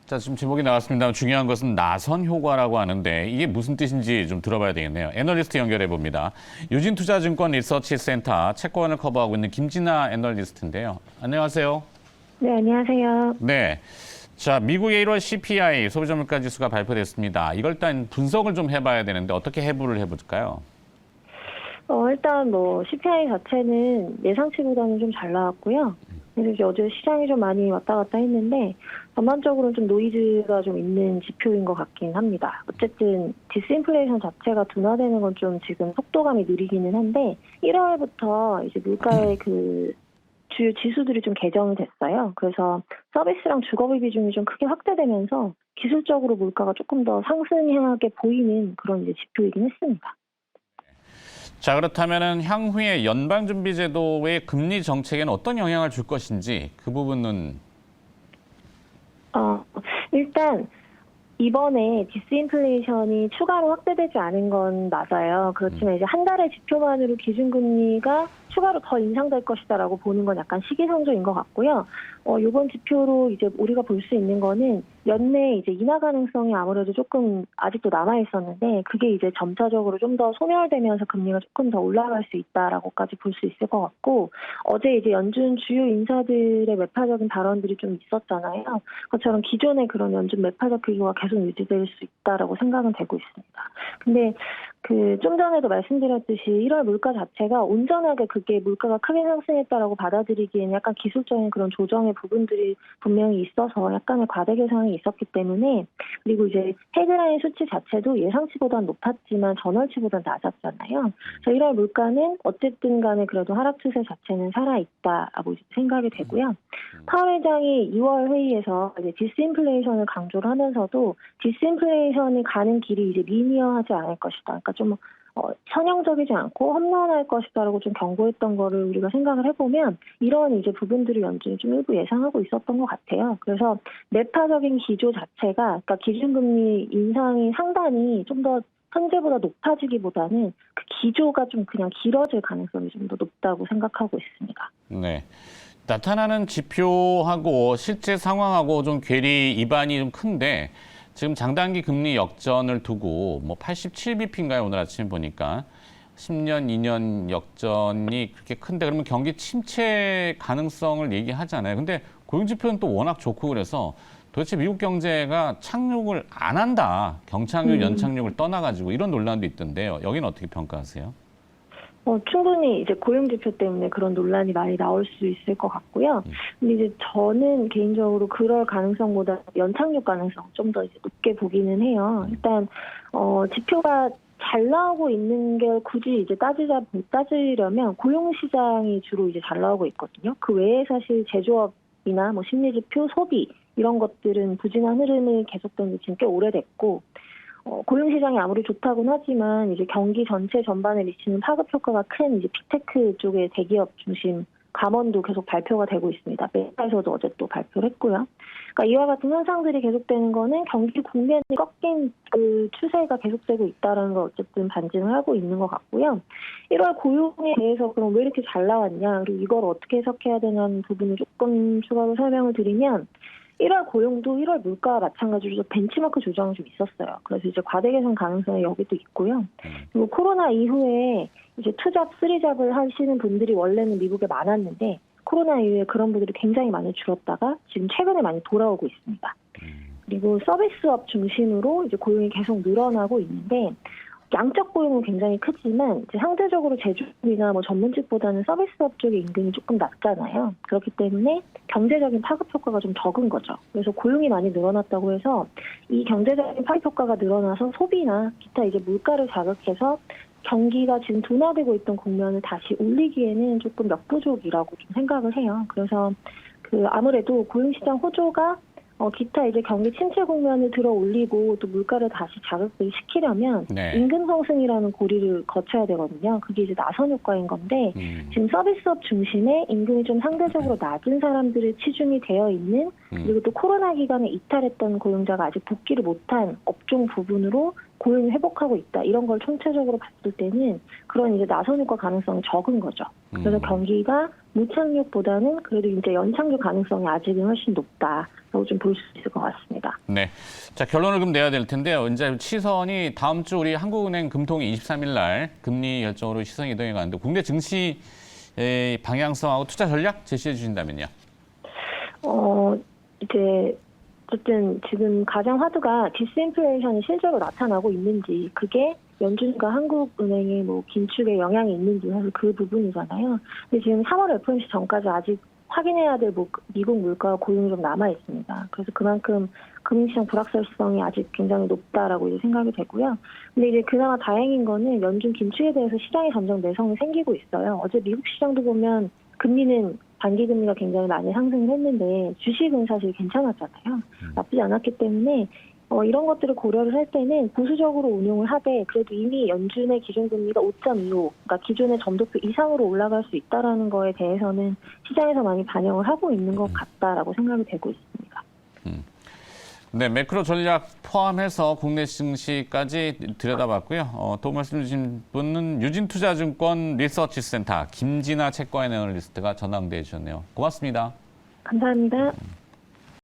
자, 지금 제목이 나왔습니다. 중요한 것은 나선 효과라고 하는데 이게 무슨 뜻인지 좀 들어봐야 되겠네요. 애널리스트 연결해 봅니다. 유진투자증권 리서치센터 채권을 커버하고 있는 김진아 애널리스트인데요. 안녕하세요. 네, 안녕하세요. 네. 자, 미국의 1월 CPI 소비자 물가 지수가 발표됐습니다. 이걸 일단 분석을 좀 해봐야 되는데 어떻게 해부를 해볼까요? 일단 CPI 자체는 예상치보다는 좀 잘 나왔고요. 그래서 이제 어제 시장이 좀 많이 왔다 갔다 했는데 전반적으로는 좀 노이즈가 좀 있는 지표인 것 같긴 합니다. 어쨌든 디스인플레이션 자체가 둔화되는 건 좀 지금 속도감이 느리기는 한데 1월부터 이제 물가의 그 주요 지수들이 좀 개정이 됐어요. 그래서 서비스랑 주거비 비중이 좀 크게 확대되면서 기술적으로 물가가 조금 더 상승하게 보이는 그런 이제 지표이긴 했습니다. 자, 그렇다면은 향후에 연방준비제도의 금리 정책에는 어떤 영향을 줄 것인지 그 부분은 일단 이번에 디스인플레이션이 추가로 확대되지 않은 건 맞아요. 그렇지만 이제 한 달의 지표만으로 기준금리가 추가로 더 인상될 것이다라고 보는 건 약간 시기상조인 것 같고요. 이번 지표로 이제 우리가 볼 수 있는 거는 연내 이제 인하 가능성이 아무래도 조금 아직도 남아 있었는데 그게 이제 점차적으로 좀 더 소멸되면서 금리가 조금 더 올라갈 수 있다라고까지 볼 수 있을 것 같고 어제 이제 연준 주요 인사들의 매파적인 발언들이 좀 있었잖아요. 그것처럼 기존의 그런 연준 매파적 기조가 계속 유지될 수 있다라고 생각은 되고 있습니다. 근데 좀 전에도 말씀드렸듯이 1월 물가 자체가 온전하게 그게 물가가 크게 상승했다라고 받아들이기에는 약간 기술적인 그런 조정의 부분들이 분명히 있어서 약간의 과대 계산이 있었기 때문에 그리고 이제 헤드라인 수치 자체도 예상치보다는 높았지만 전월치보다는 낮았잖아요. 그래서 1월 물가는 어쨌든 간에 그래도 하락 추세 자체는 살아있다라고 생각이 되고요. 파월 회장이 2월 회의에서 이제 디스인플레이션을 강조를 하면서도 디스인플레이션이 가는 길이 이제 리니어하지 않을 것이다. 그러니까 좀 선형적이지 않고 험난할 것이다라고 좀 경고했던 거를 우리가 생각을 해보면 이런 이제 부분들을 연준이 좀 일부 예상하고 있었던 것 같아요. 그래서 매파적인 기조 자체가 그러니까 기준금리 인상이 상단이 좀 더 현재보다 높아지기보다는 그 기조가 좀 그냥 길어질 가능성이 좀 더 높다고 생각하고 있습니다. 네. 나타나는 지표하고 실제 상황하고 좀 괴리 이반이 좀 큰데 지금 장단기 금리 역전을 두고 87bp인가요? 오늘 아침에 보니까 10년, 2년 역전이 그렇게 큰데 그러면 경기 침체 가능성을 얘기하잖아요. 근데 고용 지표는 또 워낙 좋고 그래서 도대체 미국 경제가 착륙을 안 한다. 경착륙, 연착륙을 떠나가지고 이런 논란도 있던데요. 여기는 어떻게 평가하세요? 충분히 이제 고용 지표 때문에 그런 논란이 많이 나올 수 있을 것 같고요. 근데 이제 저는 개인적으로 그럴 가능성보다 연착륙 가능성 좀 더 이제 높게 보기는 해요. 일단 지표가 잘 나오고 있는 게 굳이 이제 따지려면 고용 시장이 주로 이제 잘 나오고 있거든요. 그 외에 사실 제조업이나 심리 지표, 소비 이런 것들은 부진한 흐름이 계속된 지 지금 꽤 오래됐고. 고용시장이 아무리 좋다고는 하지만 이제 경기 전체 전반에 미치는 파급 효과가 큰 이제 빅테크 쪽의 대기업 중심 감원도 계속 발표가 되고 있습니다. 메타에서도 어제 또 발표를 했고요. 그러니까 이와 같은 현상들이 계속되는 거는 경기 국면이 꺾인 그 추세가 계속되고 있다는 걸 어쨌든 반증을 하고 있는 것 같고요. 1월 고용에 대해서 그럼 왜 이렇게 잘 나왔냐, 그리고 이걸 어떻게 해석해야 되는 부분을 조금 추가로 설명을 드리면 1월 고용도 1월 물가와 마찬가지로 벤치마크 조정이 좀 있었어요. 그래서 이제 과대 개선 가능성이 여기도 있고요. 그리고 코로나 이후에 이제 투잡, 쓰리잡을 하시는 분들이 원래는 미국에 많았는데 코로나 이후에 그런 분들이 굉장히 많이 줄었다가 지금 최근에 많이 돌아오고 있습니다. 그리고 서비스업 중심으로 이제 고용이 계속 늘어나고 있는데 양적 고용은 굉장히 크지만 이제 상대적으로 제조업이나 전문직보다는 서비스업 쪽의 임금이 조금 낮잖아요. 그렇기 때문에 경제적인 파급 효과가 좀 적은 거죠. 그래서 고용이 많이 늘어났다고 해서 이 경제적인 파급 효과가 늘어나서 소비나 기타 이제 물가를 자극해서 경기가 지금 둔화되고 있던 국면을 다시 올리기에는 조금 역부족이라고 좀 생각을 해요. 그래서 아무래도 고용시장 호조가 기타 이제 경기 침체 국면을 들어 올리고 또 물가를 다시 자극을 시키려면 임금 상승이라는 고리를 거쳐야 되거든요. 그게 이제 나선 효과인 건데 지금 서비스업 중심에 임금이 좀 상대적으로 낮은 사람들이 치중이 되어 있는 그리고 또 코로나 기간에 이탈했던 고용자가 아직 복귀를 못한 업종 부분으로 고용이 회복하고 있다. 이런 걸 총체적으로 봤을 때는 그런 이제 나선 효과 가능성이 적은 거죠. 그래서 경기가 무착륙보다는 그래도 이제 연착륙 가능성이 아직은 훨씬 높다라고 좀 볼 수 있을 것 같습니다. 네. 자, 결론을 그럼 내야 될 텐데요. 이제 시선이 다음 주 우리 한국은행 금통위 23일 날 금리 결정으로 시선 이동해 가는데 국내 증시 방향성하고 투자 전략 제시해 주신다면요. 이제 어쨌든 지금 가장 화두가 디스인플레이션이 실제로 나타나고 있는지, 그게 연준과 한국은행의 뭐 긴축에 영향이 있는지 사실 그 부분이잖아요. 근데 지금 3월 FOMC 전까지 아직 확인해야 될 미국 물가 고용이 좀 남아 있습니다. 그래서 그만큼 금융시장 불확실성이 아직 굉장히 높다라고 이제 생각이 되고요. 근데 이제 그나마 다행인 거는 연준 긴축에 대해서 시장에 점점 내성이 생기고 있어요. 어제 미국 시장도 보면 금리는 단기 금리가 굉장히 많이 상승을 했는데 주식은 사실 괜찮았잖아요. 나쁘지 않았기 때문에 이런 것들을 고려를 할 때는 보수적으로 운용을 하되 그래도 이미 연준의 기준금리가 5.25, 그러니까 기존의 점도표 이상으로 올라갈 수 있다라는 거에 대해서는 시장에서 많이 반영을 하고 있는 것 같다라고 생각이 되고 있습니다. 네, 매크로 전략 포함해서 국내 증시까지 들여다봤고요. 또 말씀 주신 분은 유진투자증권 리서치센터 김진아 채권애널리스트가 전화응대해 주셨네요. 고맙습니다. 감사합니다.